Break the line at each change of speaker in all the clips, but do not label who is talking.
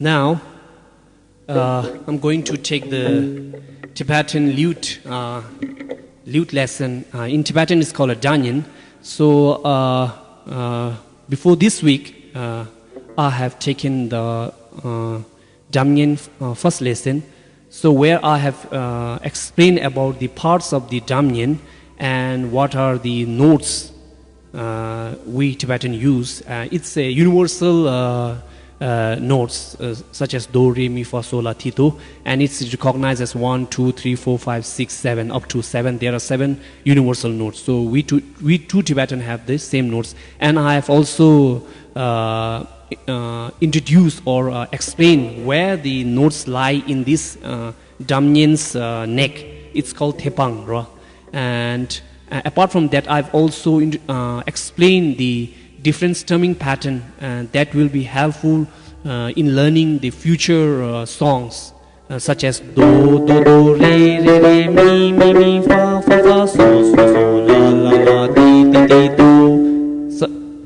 Now, I'm going to take the Tibetan lute lesson. In Tibetan, it's called a Dra-nyen. So, before this week, I have taken the Dra-nyen first lesson. So, where I have explained about the parts of the Dra-nyen and what are the notes we Tibetan use. It's a universal notes such as do, re, mi, fa, sol, la, ti, do, and it's recognized as 1, 2, 3, 4, 5, 6, 7 up to 7. There are 7 universal notes. So we two Tibetan have the same notes, and I have also introduced or explained where the notes lie in this Dra-nyen's neck. It's called tepang, right? And apart from that, I've also explained the different strumming pattern that will be helpful in learning the future songs such as do, do, do, re, re, re, mi, mi, mi, fa, fa, fa, so, so, so, la, la, la, di, di, di, do.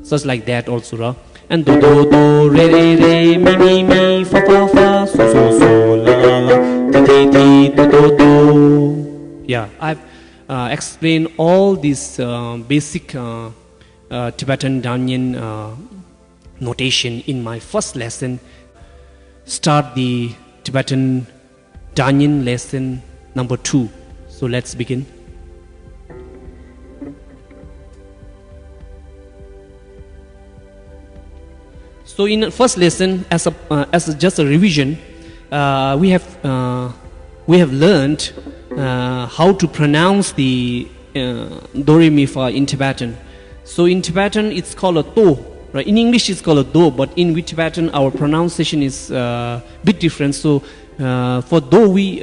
Such like that also, right? And do, do, do, re, re, re, mi, mi, mi, fa, fa, fa, so, so, so, la, la, la, di, di, di, do, do, do. Yeah, I've explained all these basic Tibetan Dra-nyen notation in my first lesson. Start the Tibetan Dra-nyen lesson number 2. So let's begin. So in the first lesson, as just a revision, we have learned how to pronounce the do, re, mi, fa in Tibetan. So in Tibetan, it's called a do. Right? In English, it's called a do, but in Tibetan, our pronunciation is a bit different. So for do, we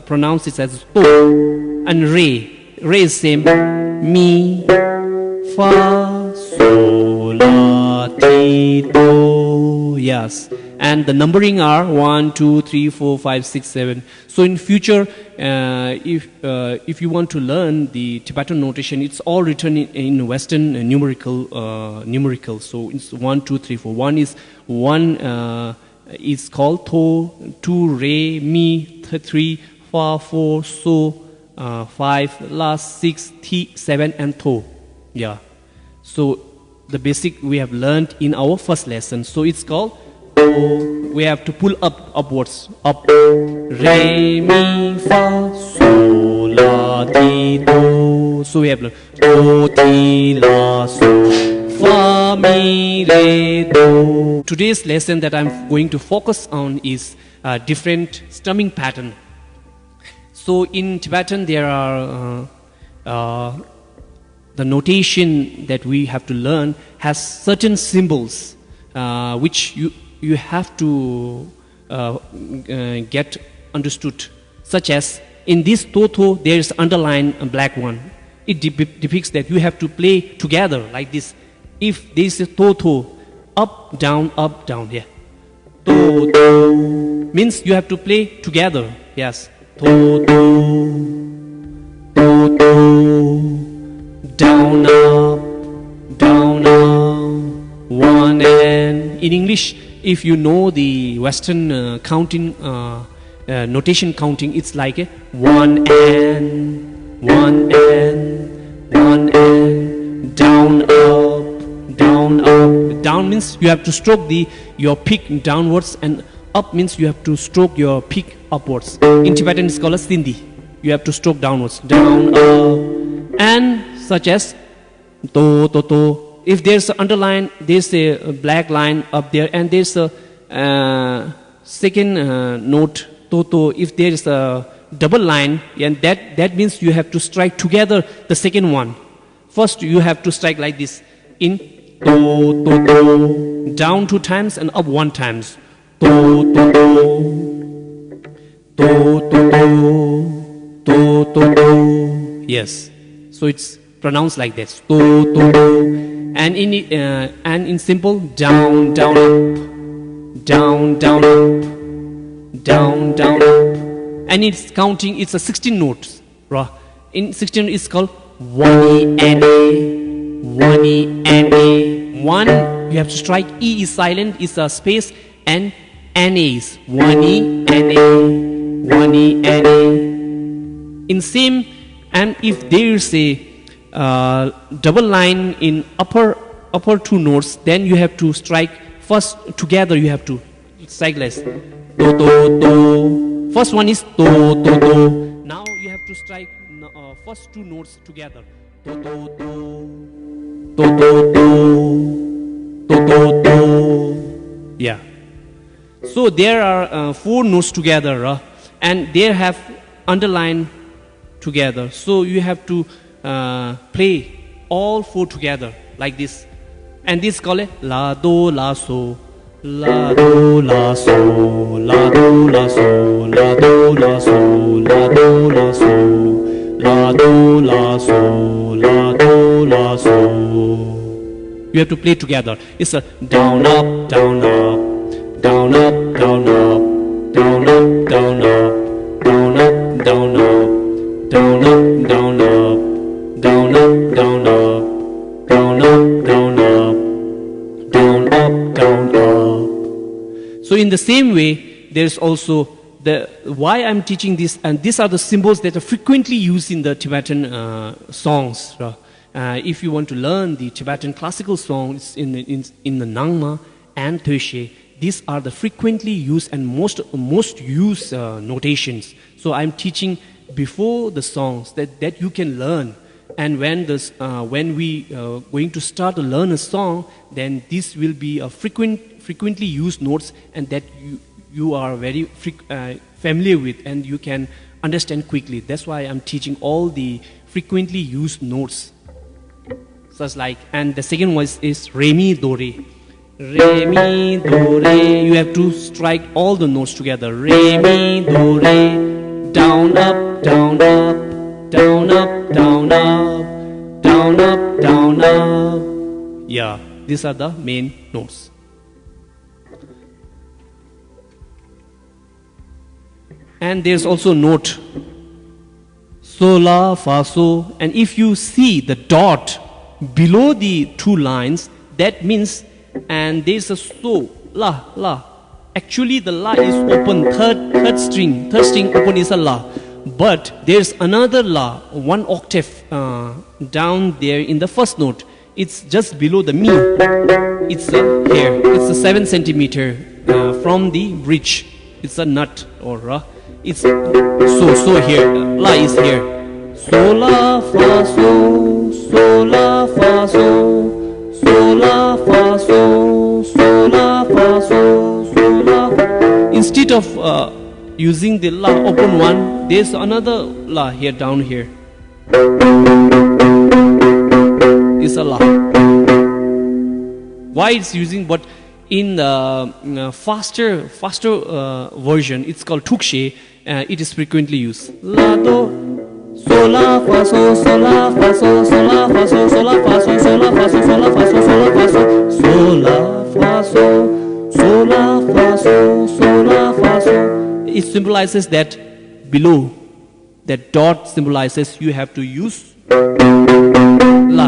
pronounce it as do, and re. Re is same. Mi, fa, sol, la, ti, do. Yes. And the numbering are 1, 2, 3, 4, 5, 6, 7. So in future, if you want to learn the Tibetan notation, it's all written in Western numerical. So it's 1, 2, 3, 4. One is called to, 2, re, mi, 3, fa, 4, so, 5, la, 6, ti, 7, and to. Yeah. So the basic we have learned in our first lesson. So it's called. We have to pull upwards. Up. Re, mi, fa, sol, la, ti, do. So we have do, ti, la, so, fa, mi, re, do. Today's lesson that I'm going to focus on is different strumming pattern. So in Tibetan there are the notation that we have to learn has certain symbols which you have to get understood, such as in this toto there is underlined a black one. It depicts that you have to play together like this. If there is a toto, up down here. Toto means you have to play together. Yes. Toto, toto, down up, one and in English. If you know the Western counting, notation counting, it's like a 1 and, 1 and, 1 and, down, up, down, up. Down means you have to stroke your pick downwards, and up means you have to stroke your pick upwards. In Tibetan, it's called a sindhi. You have to stroke downwards, down, up, and such as do, to, to. If there's an underline, there's a black line up there, and there's a second note, to. If there is a double line, and that means you have to strike together the second one. First, you have to strike like this. In to, down 2 times and up 1 times. To. Yes. So it's pronounced like this. To. And in simple, down, down, up, down, down, up, down, down, up. And it's counting, it's a 16 notes. In 16 it's called one and a, one and a. One, you have to strike, E is silent, is a space, and N-A's. 1E, N-A, 1E, N-A. In same, and if there is a double line in upper two notes, then you have to strike first together. You have to strike less. Do, do, do. First one is do, do, do. Now you have to strike first two notes together. Do, do, do. Do, do, do. Do, do, do. Yeah. So there are 4 notes together, and they have underline together. So you have to play all 4 together like this. And this is called la do la so, la do la so, la do la so, la do la so, la do la so, la do la so, la do la so. You have to play together. It's a down up, down up, down up, down up, down up, down up, down up, down up, down up, down up, down up, down up, down up, down up, down up, down up. So in the same way, there's also the why I'm teaching this, and these are the symbols that are frequently used in the Tibetan songs. If you want to learn the Tibetan classical songs in the Nangma and Thöshe, these are the frequently used and most used notations. So I'm teaching before the songs that you can learn. And when we going to start to learn a song, then this will be a frequently used notes, and that you are very familiar with, and you can understand quickly. That's why I'm teaching all the frequently used notes. Such like, and the second one is re mi do re. Re mi do re. You have to strike all the notes together. Re mi do re. Down up, down up, down up, down up, down up, down up. Yeah, these are the main notes. And there's also note so, la, fa, so. And if you see the dot below the 2 lines, that means, and there's a so, la, la. Actually the la is open, third string open is a la. But there's another la, 1 octave down there in the first note. It's just below the mi. It's here. It's a 7 centimeter from the bridge. It's a nut or it's so here. La is here. So la fa so, so la fa so, so la fa so, so la fa so, so la. Instead of using the la open one, there's another la here down here. It's a la. Why it's using? But in the faster version, it's called tukshe. It is frequently used. La do, so la fa so, so la fa so, so la fa so, so la fa so, so la fa so, so la fa so, so la fa so, so la fa so, so la fa so, so la fa so. It symbolizes that below, that dot symbolizes you have to use la,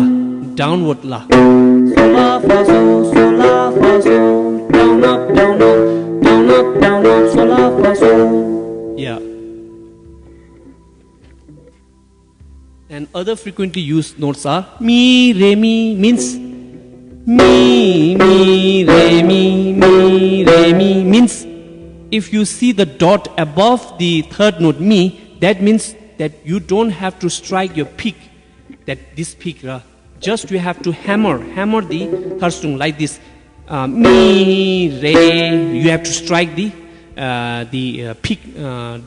downward la. So la fa so, so la fa so, down up, down up, down up, down up, so la fa so. Yeah. And other frequently used notes are mi, re, mi, means mi, re, mi, re, mi, means if you see the dot above the third note mi, that means that you don't have to strike your pick, that this pick, just you have to hammer the third string like this. Mi, re, you have to strike the pick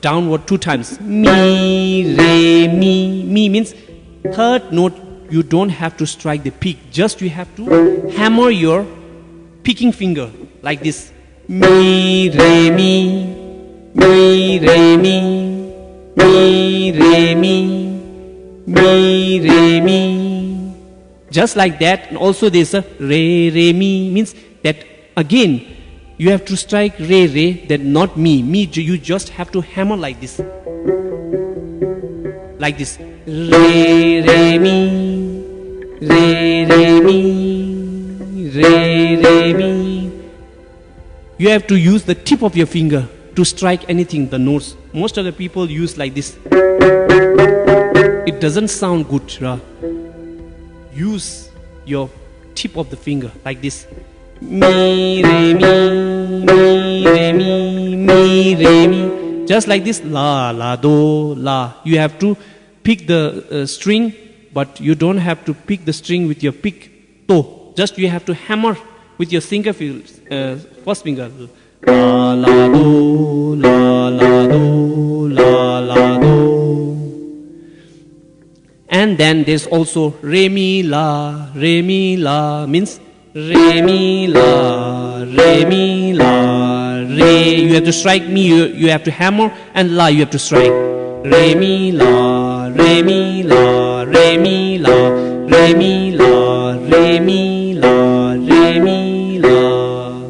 downward 2 times. Mi, re, mi, means third note. You don't have to strike the pick, just you have to hammer your picking finger like this. Mi, re, mi, mi, re, mi, mi, re, mi, mi, re, mi. Just like that. And also there's a re, mi, means that again you have to strike re, that not mi. You just have to hammer like this. Like this. Re, mi, re, mi, re, mi. you have to use the tip of your finger to strike anything, the notes. Most of the people use like this. It doesn't sound good. Use your tip of the finger like this. Mi, re, mi, mi, re, mi, mi, re, mi. Just like this. La, la, do, la. You have to pick the string, but you don't have to pick the string with your pick toe. Just you have to hammer with your finger, first finger. La, la, do, la, la, do, la, la, do. And then there's also re, mi, la. Re, mi, la means re, mi, la, re, mi, la. Re, you have to strike. Mi, you have to hammer. And la, you have to strike. Re, mi, la, re, mi, la, re, mi, la, re, mi, la, re, mi, la, re, mi, la,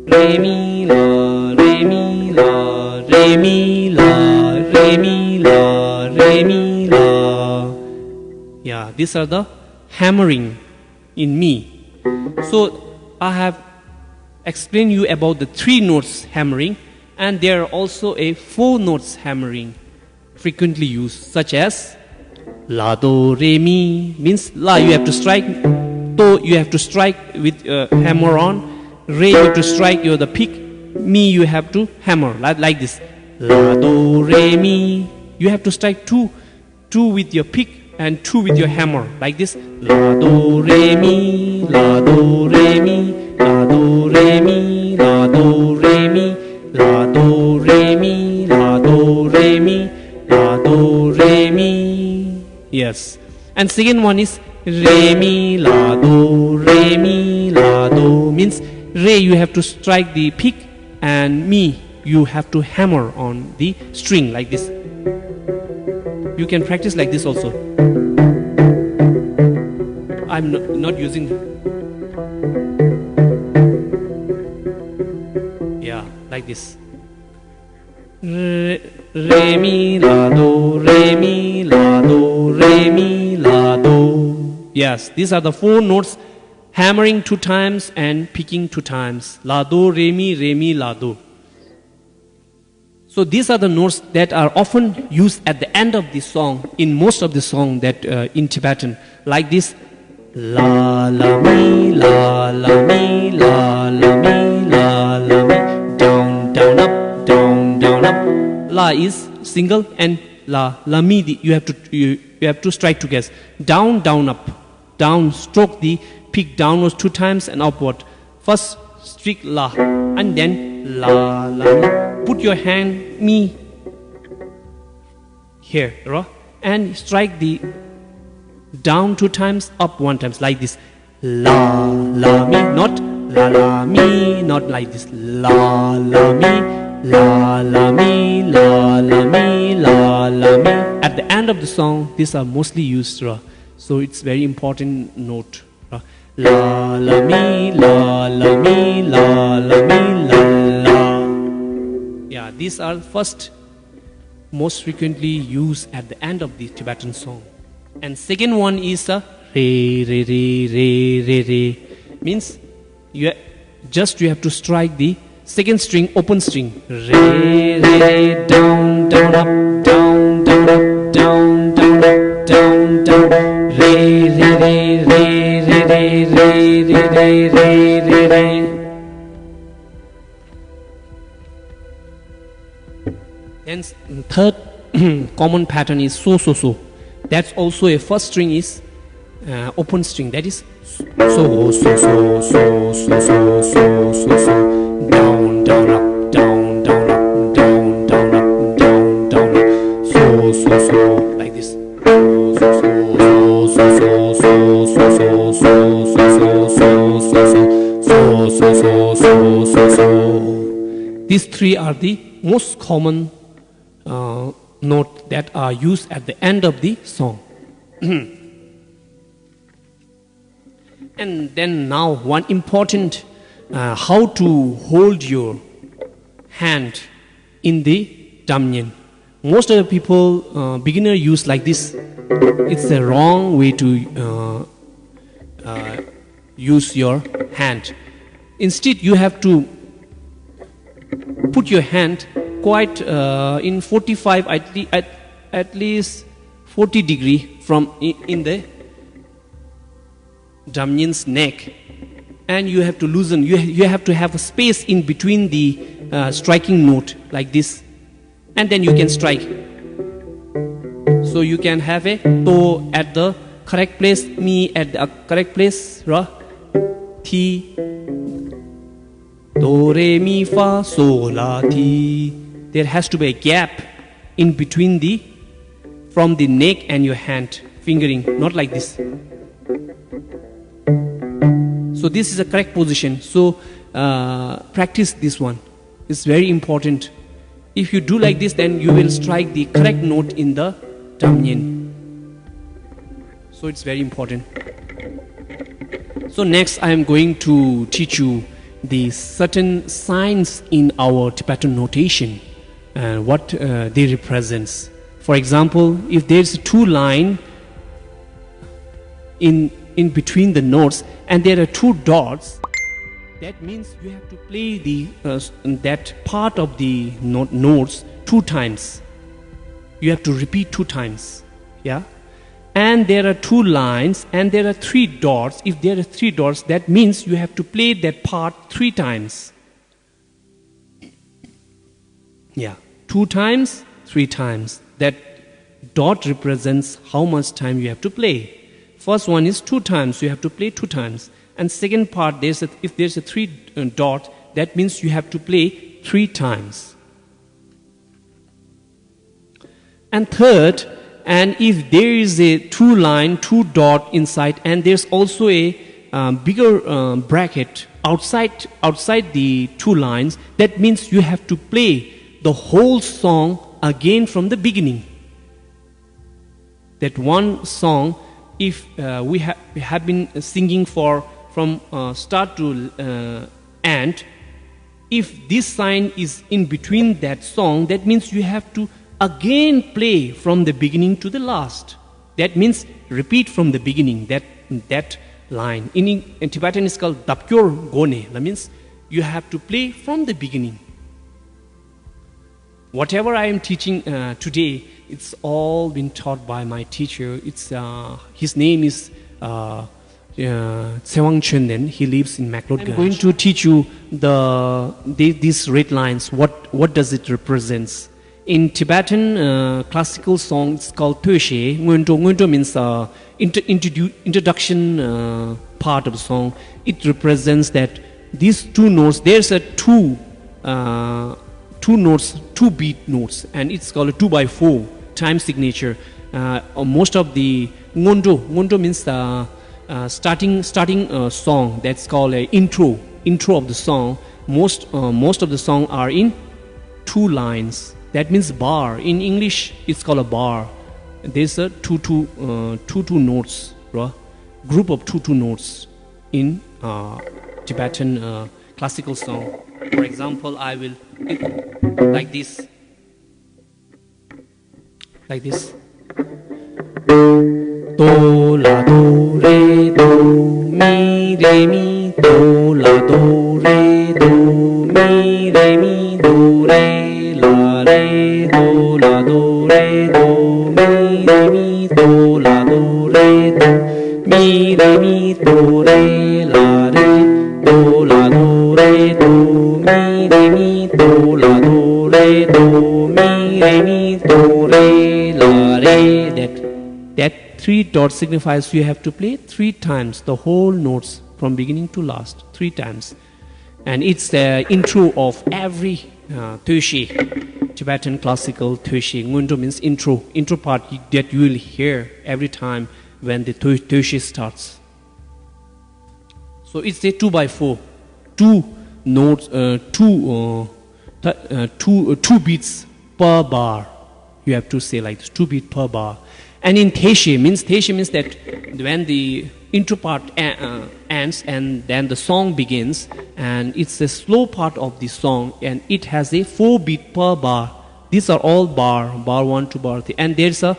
re, mi, la, re, mi, la, re, mi, la, re, mi, la, re, mi, la. Yeah, these are the hammering in mi. So I have explained you about the 3 notes hammering, and there are also a 4 notes hammering frequently used, such as la, do, re, mi means la you have to strike, do you have to strike with hammer on, re you have to strike the pick, mi you have to hammer like this. La, do, re, mi, you have to strike 2 with your pick and 2 with your hammer like this. La, do, re, mi, la, do, re, mi, la, do, re, mi, la, do, re, mi, la, do, re, mi, la, do, re, mi, la, do, re, mi. Yes. And second one is re, mi, la, do, re, mi, la, do means re you have to strike the pick and mi you have to hammer on the string like this. You can practice like this also. I'm not using. Yeah, like this. Re, mi, la, do, re, mi, la, do, re, mi, la, do. Yes, these are the 4 notes, hammering 2 times and picking 2 times. La, do, re, mi, la, do. So these are the notes that are often used at the end of the song, in most of the song that in Tibetan, like this. La, la, mi, la, la, mi, la, la, mi, la, la, mi. Down, down, up, down, down, up. La is single and la, la, mi, you have to strike together. Down, down, up. Down, stroke the pick downwards 2 times and upward. First strike la and then la, la, mi. Put your hand mi here, and strike the down 2 times, up 1 time, like this. La, la, mi, not la, la, mi, not like this. La, la, mi, la, la, mi, la, la, mi, la, la, mi. At the end of the song, these are mostly used, so it's very important note. La, la, mi, la, la, mi, la, la, mi, la, la. Yeah, these are first most frequently used at the end of the Tibetan song. And second one is a re, re, re, re, re, re. Means you have to strike the second string, open string. Re, re, down, down, up, down, down, up, down, down, up, down, down. Re, re, re, re, re, re, re, re, re, re, re, re. Then third common pattern is so, so, so. That's also a first string is open string. That is so, so, so, so, so, so, so, so, so. Down, down, up, down, down, up, down, down, up, down, down, up. So, so, so, like this. So, so, so, so, so, so, so, so, so, so, so, so, so, so, so. These 3 are the most common note that are used at the end of the song. And then now one important how to hold your hand in the Dra-nyen. Most of the people beginner use like this. It's a wrong way to use your hand. Instead you have to put your hand quite in 45 at least 40 degree from in the Dra-nyen's neck, and you have to loosen. You have to have a space in between the striking note like this, and then you can strike. So you can have a do at the correct place, mi at the correct place, ra, ti, do, re, mi, fa, sol, la, ti. There has to be a gap in between from the neck and your hand, fingering, not like this. So this is a correct position. So practice this one. It's very important. If you do like this, then you will strike the correct note in the Dra-nyen. So it's very important. So next I am going to teach you the certain signs in our Tibetan notation and what they represents. For example, if there's a two line in between the notes and there are two dots, that means you have to play the that part of the notes two times. You have to repeat two times, yeah. And there are two lines and there are three dots. If there are three dots, that means you have to play that part three times. Yeah, two times, three times. That dot represents how much time you have to play. First one is two times, you have to play two times. And second part, if there's a three dot, that means you have to play three times. And third, and if there is a two line, two dot inside, and there's also a bigger bracket outside the two lines, that means you have to play the whole song again from the beginning. That one song, if we have been singing from start to end, if this sign is in between that song, that means you have to again play from the beginning to the last. That means repeat from the beginning, that line. In Tibetan it's called Dapkyor Gone. That means you have to play from the beginning. Whatever I am teaching today, it's all been taught by my teacher. His name is Tsewang. He lives in McLeod. I'm going to teach you these red lines. What does it represents? In Tibetan classical song, it's called Töshe. Nguento means introduction part of the song. It represents that these two notes, there's a two notes, two beat notes, and it's called a 2/4 time signature. Most of the Ngondo means starting song. That's called a intro of the song. Most of the song are in two lines. That means bar. In English, it's called a bar. There's a two notes, right? Group of two notes in Tibetan classical song. For example, I will like this. Do la do re do mi re mi do la do re do mi re mi do re la re do la do re do mi re mi do la do re do mi re mi do re la re do la do re do mi re mi do la do re do mi re mi do re la re. That three dots signifies you have to play three times the whole notes from beginning to last, three times. And it's the intro of every Töshe, Tibetan classical Töshe. Nguento means intro part that you will hear every time when the Töshe starts. So it's a 2/4, two notes, two beats per bar. You have to say like this, 2 beats per bar. And in Teshe means that when the intro part ends and then the song begins, and it's a slow part of the song, and it has a 4 beat per bar. These are all bar 1 to bar 3, and there's a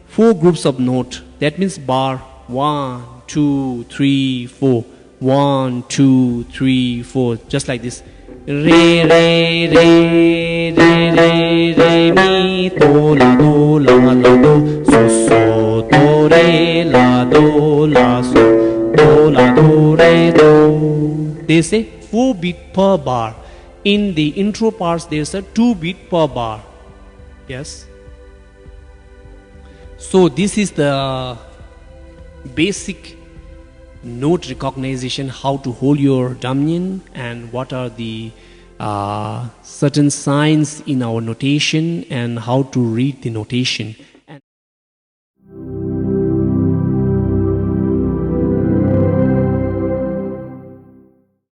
4 groups of note. That means bar 1, 2, 3, 4, 1, 2, 3, 4, just like this. Re, re, re, re, re, re, mi, do, la, do, so, so, do, re, la, so, do, la, do, re, do. There's a 4 beat per bar. In the intro parts, there's a 2 beat per bar. Yes. So this is the basic note recognition, how to hold your Dra-nyen, and what are the certain signs in our notation, and how to read the notation.